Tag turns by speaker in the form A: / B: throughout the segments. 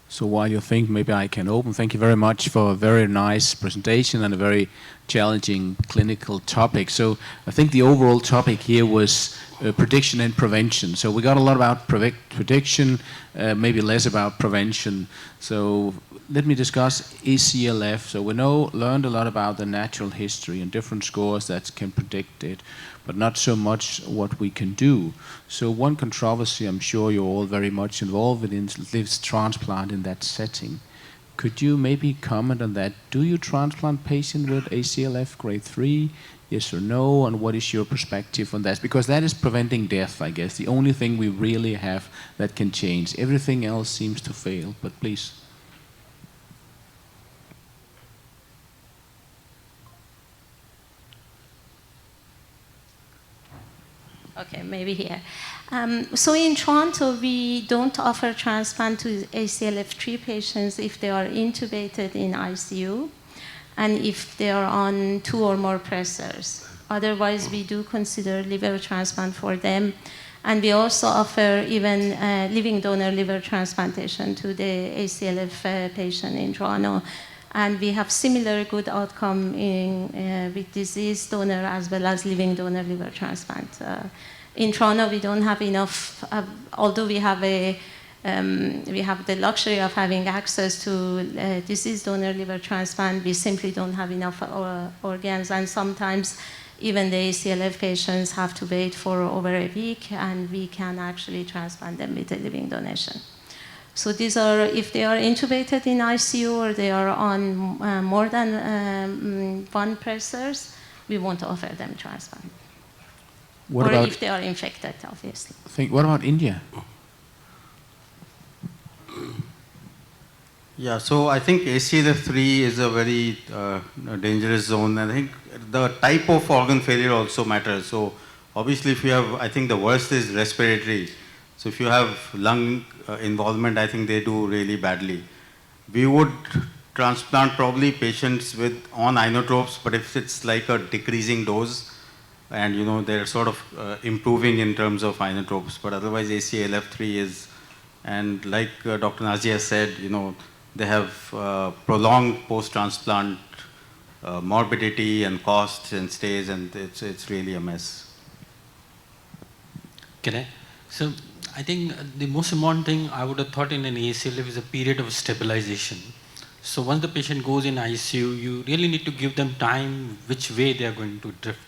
A: So while you think, maybe I can open. Thank you very much for a very nice presentation and a very challenging clinical topic. So I think the overall topic here was prediction and prevention. So we got a lot about prediction, maybe less about prevention. So let me discuss ACLF. So we learned a lot about the natural history and different scores that can predict it, but not so much what we can do. So one controversy I'm sure you're all very much involved in is transplant in that setting. Could you maybe comment on that? Do you transplant patients with ACLF grade 3? Yes or no? And what is your perspective on that? Because that is preventing death, I guess. The only thing we really have that can change. Everything else seems to fail, but please.
B: Okay, maybe here. So in Toronto, we don't offer transplant to ACLF3 patients if they are intubated in ICU and if they are on 2 or more pressors. Otherwise, we do consider liver transplant for them. And we also offer even living donor liver transplantation to the ACLF patient in Toronto. And we have similar good outcome with disease donor as well as living donor liver transplant. In Toronto, we don't have enough, although we have the luxury of having access to disease donor liver transplant, we simply don't have enough organs. And sometimes even the ACLF patients have to wait for over a week, and we can actually transplant them with a living donation. So these are, if they are intubated in ICU or they are on more than 1 pressors, we won't offer them transplant. Or if they are infected, obviously.
A: What about India?
C: Yeah, so I think ACLF3 is a very dangerous zone. I think the type of organ failure also matters. So obviously if you have, I think the worst is respiratory. So if you have lung involvement, I think they do really badly. We would transplant probably patients on inotropes, but if it's like a decreasing dose, and they're sort of improving in terms of inotropes, but otherwise ACLF3 is, and like Dr. Nazia said, they have prolonged post-transplant morbidity and costs and stays, and it's really a mess.
D: Can I? So I think the most important thing I would have thought in an ACLF is a period of stabilization. So once the patient goes in ICU, you really need to give them time which way they are going to drift.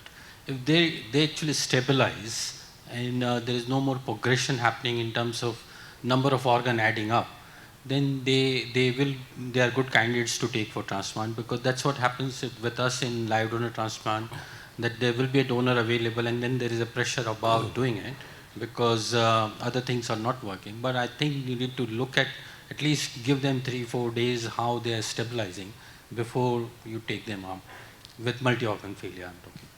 D: If they actually stabilize and there is no more progression happening in terms of number of organ adding up, then they are good candidates to take for transplant, because that's what happens with us in live donor transplant, that there will be a donor available and then there is a pressure about doing it because other things are not working. But I think you need to look at least give them 3-4 days how they are stabilizing before you take them up with multi-organ failure, I'm talking.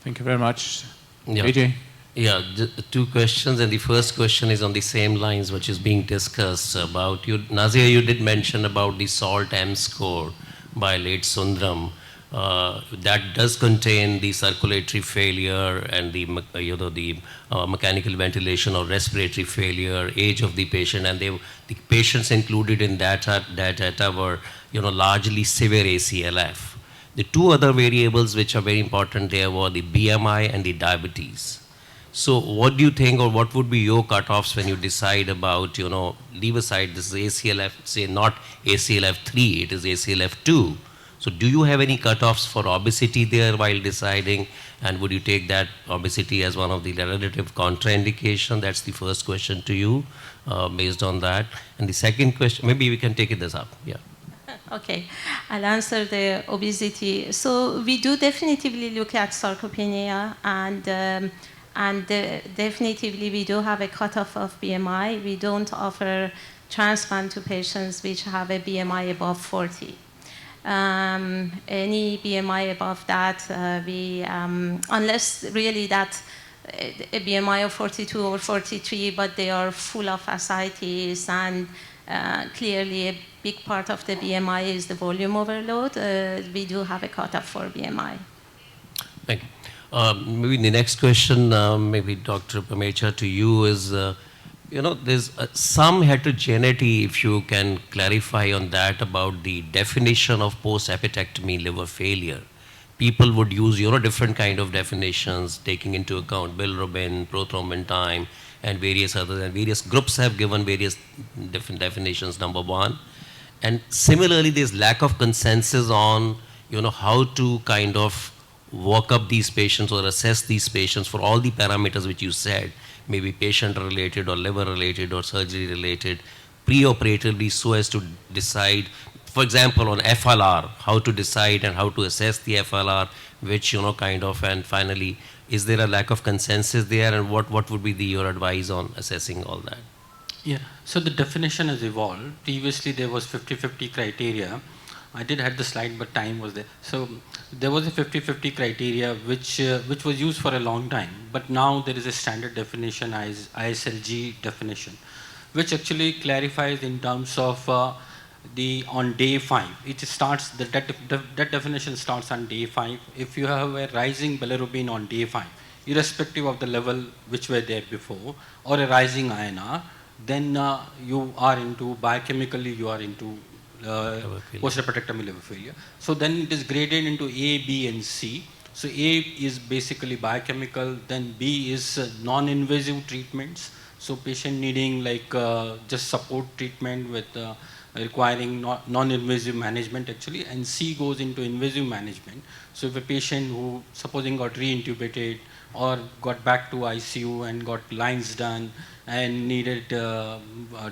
A: Thank you very much.
E: Yeah.
A: AJ?
E: Yeah, 2 questions, and the first question is on the same lines which is being discussed about you. Nazia, you did mention about the SALT M score by late Sundram. That does contain the circulatory failure and the mechanical ventilation or respiratory failure, age of the patient, and the patients included in that data were largely severe ACLF. The 2 other variables which are very important there were the BMI and the diabetes. So what do you think, or what would be your cutoffs when you decide about, leave aside this is ACLF, say not ACLF3, it is ACLF2. So do you have any cutoffs for obesity there while deciding, and would you take that obesity as one of the relative contraindication? That's the first question to you based on that. And the second question, maybe we can take it this up, yeah.
B: Okay, I'll answer the obesity. So we do definitively look at sarcopenia, and definitively we do have a cutoff of BMI. We don't offer transplant to patients which have a BMI above 40. Any BMI above that, unless really that a BMI of 42 or 43, but they are full of ascites, and clearly a big part of the BMI is the volume overload. We do have a cutoff for BMI.
E: Thank you. Maybe the next question, maybe Dr. Pamecha, to you is, there's some heterogeneity, if you can clarify on that, about the definition of post-apopectomy liver failure. People would use, different kind of definitions, taking into account bilirubin, prothrombin time, and various others. And various groups have given various different definitions, number one. And similarly, there's lack of consensus on, how to kind of work up these patients or assess these patients for all the parameters which you said, maybe patient-related or liver-related or surgery-related, preoperatively, so as to decide, for example, on FLR, how to decide and how to assess the FLR, which, and finally, is there a lack of consensus there, and what would be your advice on assessing all that?
D: Yeah, so the definition has evolved. Previously, there was 50-50 criteria. I did have the slide, but time was there. So there was a 50-50 criteria which was used for a long time. But now there is a standard definition, ISLG definition, which actually clarifies in terms of on day 5. It starts, that definition starts on day 5. If you have a rising bilirubin on day 5, irrespective of the level which were there before, or a rising INR, then you are into, biochemically you are into post-apopectomy liver failure. So then it is graded into A, B, and C. So A is basically biochemical, then B is non-invasive treatments. So patient needing just support treatment with requiring non-invasive management actually, and C goes into invasive management. So if a patient who supposing got re-intubated or got back to ICU and got lines done and needed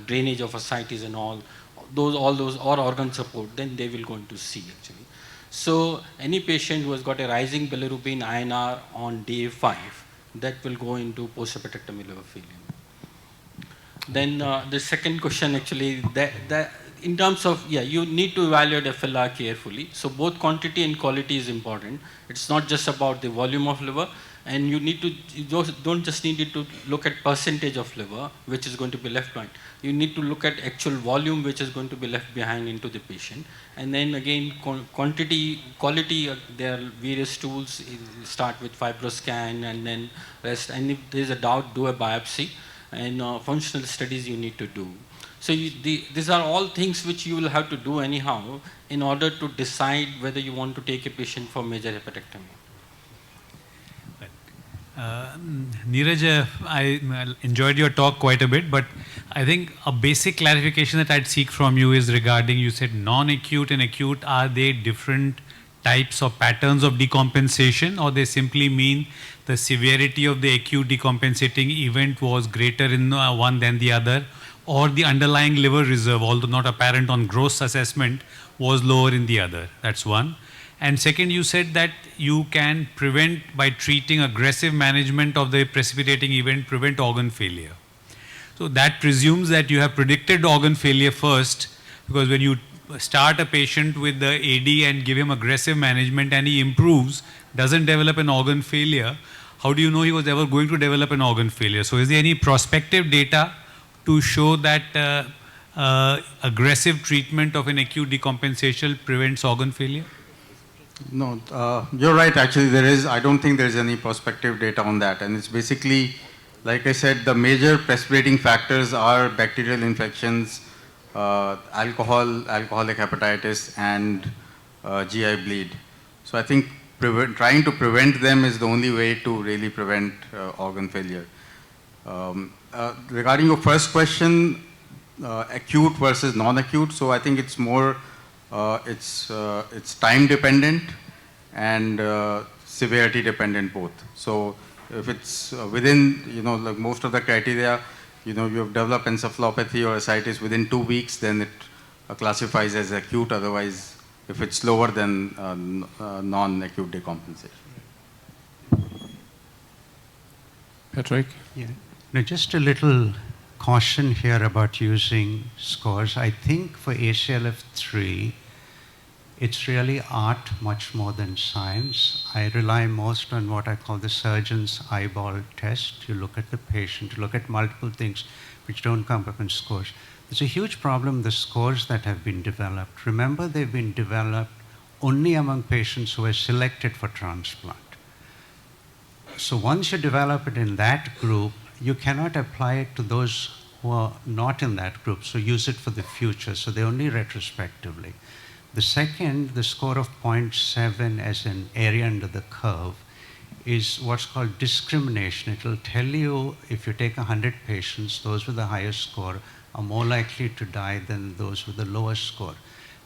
D: drainage of ascites and all those or organ support, then they will go into C actually. So any patient who has got a rising bilirubin INR on day 5, that will go into post-apopectomy liver failure. Then the second question actually, that in terms of, you need to evaluate FLR carefully. So both quantity and quality is important. It's not just about the volume of liver, and you don't just need to look at percentage of liver which is going to be left behind. You need to look at actual volume which is going to be left behind into the patient. And then again, quality, there are various tools. Start with FibroScan and then rest. And if there is a doubt, do a biopsy. And functional studies you need to do. So these are all things which you will have to do anyhow in order to decide whether you want to take a patient for major hepatectomy.
F: Neeraj, I enjoyed your talk quite a bit, but I think a basic clarification that I'd seek from you is regarding, you said non-acute and acute, are they different types or patterns of decompensation, or they simply mean the severity of the acute decompensating event was greater in one than the other, or the underlying liver reserve, although not apparent on gross assessment, was lower in the other? That's one. And second, you said that you can prevent, by treating aggressive management of the precipitating event, prevent organ failure. So that presumes that you have predicted organ failure first, because when you start a patient with the AD and give him aggressive management and he improves, doesn't develop an organ failure, how do you know he was ever going to develop an organ failure? So is there any prospective data to show that aggressive treatment of an acute decompensation prevents organ failure?
C: No, you're right. Actually, there is. I don't think there is any prospective data on that. And it's basically, like I said, the major precipitating factors are bacterial infections, alcoholic hepatitis, and GI bleed. So I think trying to prevent them is the only way to really prevent organ failure. Regarding your first question, acute versus non-acute, so I think it's more, it's time dependent and severity dependent both. So if it's within, like most of the criteria, you have developed encephalopathy or ascites within 2 weeks, then it classifies as acute. Otherwise, if it's lower than non-acute decompensation.
A: Patrick?
G: Yeah. Now, just a little caution here about using scores. I think for ACLF3, it's really art much more than science. I rely most on what I call the surgeon's eyeball test. You look at the patient, you look at multiple things which don't come up in scores. There's a huge problem, the scores that have been developed. Remember, they've been developed only among patients who are selected for transplant. So once you develop it in that group, you cannot apply it to those who are not in that group, so use it for the future. So they only retrospectively. The second, the score of 0.7 as an area under the curve, is what's called discrimination. It will tell you if you take 100 patients, those with the highest score are more likely to die than those with the lowest score.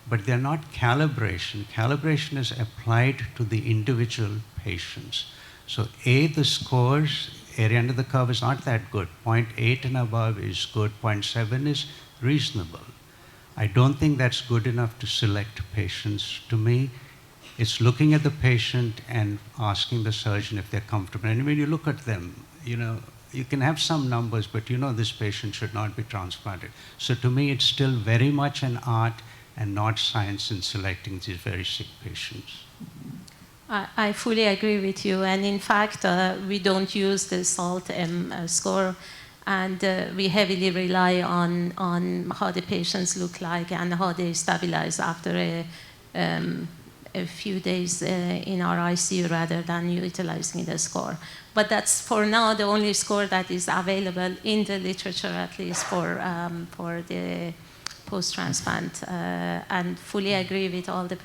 G: But they're not calibration. Calibration is applied to the individual patients. So the scores, area under the curve is not that good. 0.8 and above is good. 0.7 is reasonable. I don't think that's good enough to select patients. To me, it's looking at the patient and asking the surgeon if they're comfortable. And when you look at them, you can have some numbers, but this patient should not be transplanted. So to me, it's still very much an art and not science in selecting these very sick patients.
B: I fully agree with you. And in fact, we don't use the SALT score. And we heavily rely on how the patients look like and how they stabilize after a few days in our ICU rather than utilizing the score. But that's for now the only score that is available in the literature, at least for the post-transplant. And fully agree with all the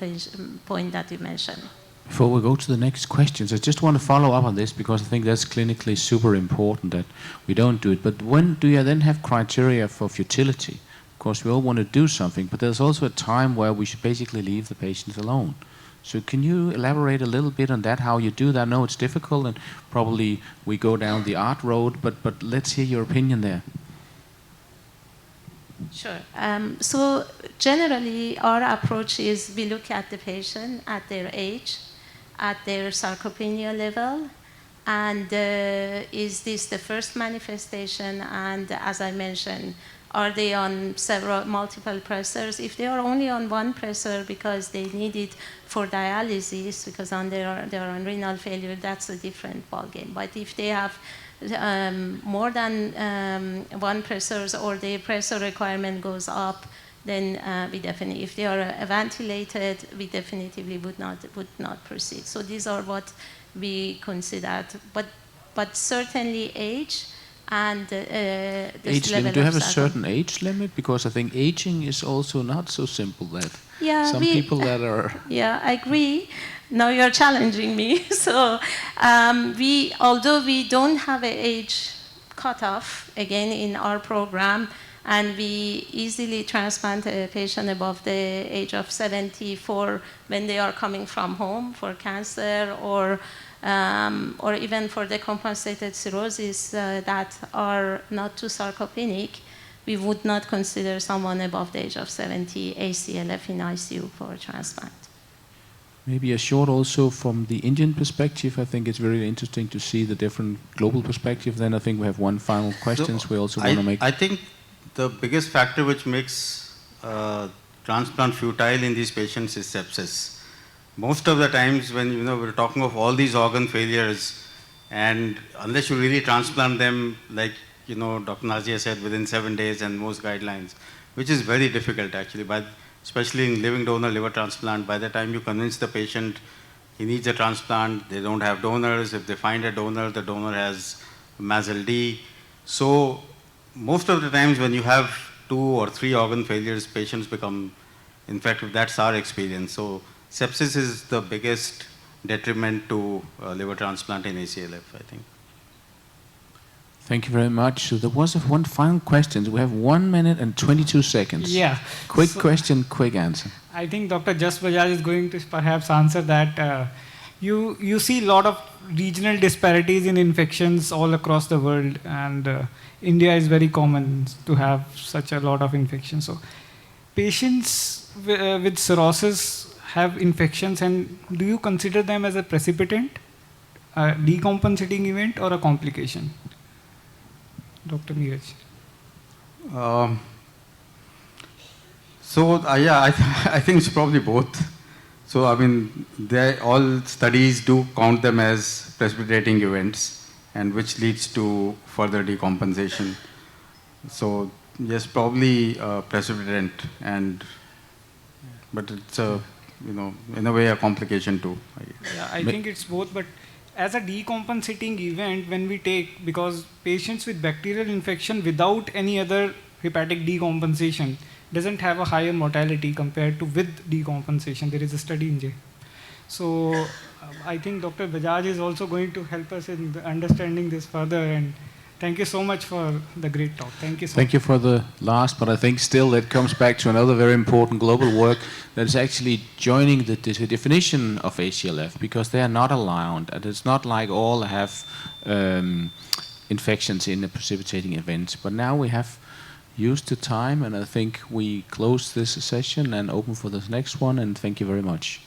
B: point that you mentioned.
A: Before we go to the next questions, I just want to follow up on this because I think that's clinically super important that we don't do it. But when do you then have criteria for futility? Of course, we all want to do something, but there's also a time where we should basically leave the patients alone. So can you elaborate a little bit on that, how you do that? I know it's difficult and probably we go down the art road, but let's hear your opinion there.
B: Sure. So generally, our approach is we look at the patient at their age, at their sarcopenia level, and is this the first manifestation? And as I mentioned, are they on multiple pressors? If they are only on one pressor because they need it for dialysis, because they are on renal failure, that's a different ballgame. But if they have more than one pressors or the pressor requirement goes up, then we definitely, if they are ventilated, we definitively would not proceed. So these are what we considered, but certainly age and
A: age limit. Do you have a certain age limit? Because I think aging is also not so simple. That people that are. Yeah,
B: I agree. Now you're challenging me. So although we don't have an age cutoff, again, in our program, and we easily transplant a patient above the age of 74 when they are coming from home for cancer or even for decompensated cirrhosis that are not too sarcopenic, we would not consider someone above the age of 70 ACLF in ICU for transplant.
A: Maybe a short also from the Indian perspective. I think it's very interesting to see the different global perspective. Then I think we have one final question we also want to make.
C: I think the biggest factor which makes transplant futile in these patients is sepsis. Most of the times when we're talking of all these organ failures, and unless you really transplant them, like Dr. Nazia said, within 7 days and most guidelines, which is very difficult actually, especially in living donor liver transplant. By the time you convince the patient he needs a transplant, they don't have donors. If they find a donor, the donor has MASLD. So most of the times when you have 2 or 3 organ failures, patients become infected. That's our experience. So sepsis is the biggest detriment to liver transplant in ACLF, I think.
A: Thank you very much. So there was one final question. We have 1 minute and 22 seconds.
H: Yeah.
A: Quick question, quick answer.
H: I think Dr. Jas Bajaj is going to perhaps answer that. You see a lot of regional disparities in infections all across the world, and India is very common to have such a lot of infections. So patients with cirrhosis have infections, and do you consider them as a precipitant, a decompensating event, or a complication? Dr. Neeraj.
C: I think it's probably both. So I mean, all studies do count them as precipitating events, and which leads to further decompensation. So yes, probably precipitant, but it's in a way a complication too.
H: Yeah, I think it's both, but as a decompensating event, when we take, because patients with bacterial infection without any other hepatic decompensation doesn't have a higher mortality compared to with decompensation. There is a study in J. So I think Dr. Bajaj is also going to help us in understanding this further. And thank you so much for the great talk. Thank you so much.
A: Thank you for the last, but I think still it comes back to another very important global work that is actually joining the definition of ACLF, because they are not allowed, and it's not like all have infections in the precipitating event. But now we have used the time, and I think we close this session and open for the next one, and thank you very much.